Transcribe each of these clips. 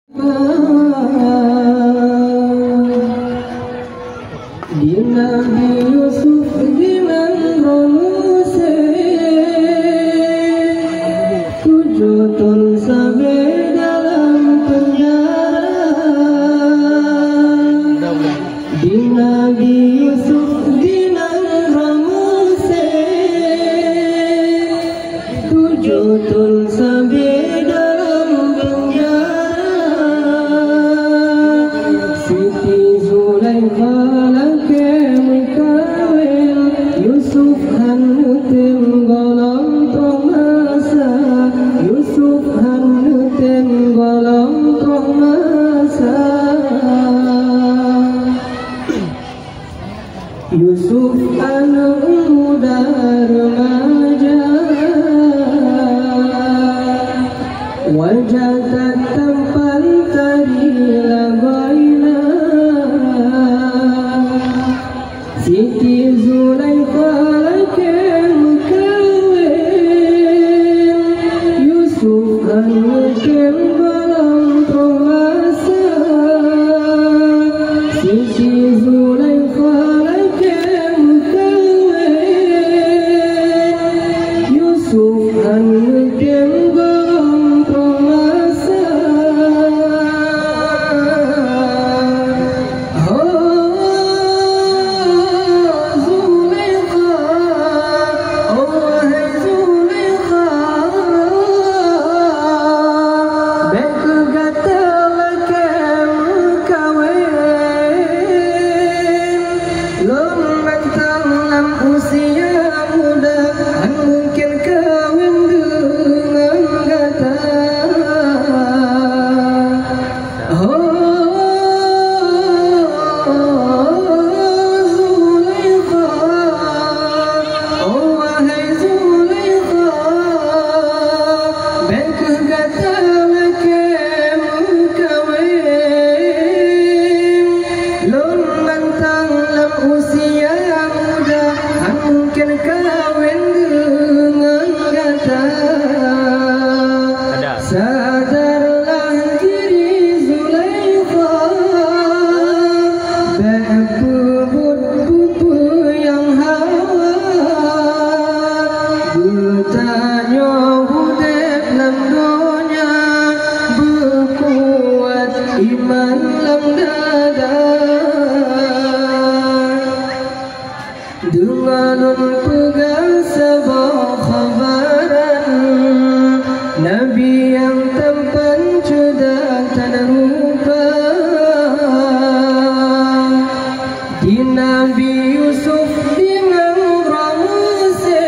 Di Nabi Yusuf dengan Romuse 7 tahun sampai dalam penjara. Di Nabi Yusuf dengan Romuse 7 tahun sampai dalam penjara. Siti Zulaikha Yusuf hanutin golong tomasa, Yusuf hanutin golong tomasa. Yusuf anu muda remaja, wajah tampan tadi lagoina. Siti Zulaikha Yusuf hanutin golong tomasa, Siti Zulaikha Yusuf hanutin golong tomasa. Sadarlah diri Zulaikha, berbubut yang hawa, bertanya hudib lam dunia, berkuat iman lam dada. Dengan pegang sebuah khabaran Nabi yang tampan cerdas tak rupa. Di Nabi Yusuf dengan Romuse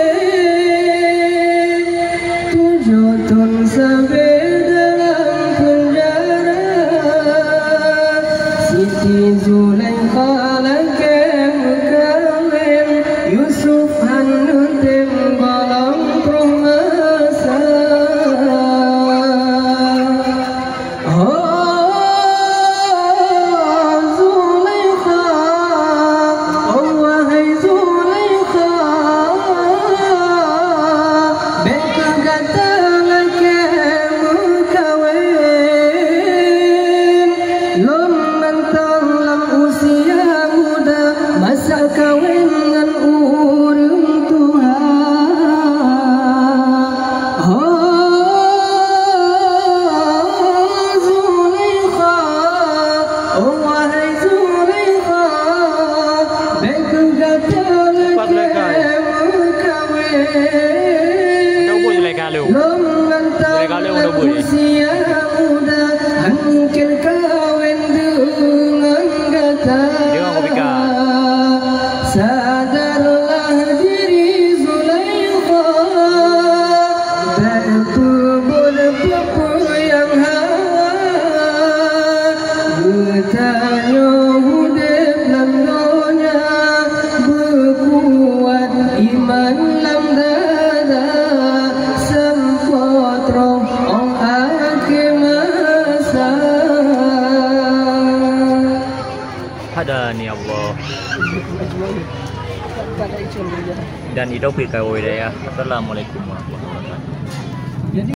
7 tahun sampai dalam penjara. Siti Zulaikha Yusuf hanutin golong tomasa. Zulaikha, oh wahai Zulaikha, beka kata laki mukawin, lom mentang lam usia muda, masa kawin dengan urung Tuhan. Zulaikha, oh wahai Zulaikha, beka kata laki mukawin, lom mentang lam usia muda, mungkin kawin dengan kata. Sadarlah diri Zulaikha, berbubut yang hawa, bertanya hudib lam dunia, berkuat iman lam dada, sempat roh ong akhir masa. Hadani Allah dan hidup kita. Assalamualaikum warahmatullahi wabarakatuh.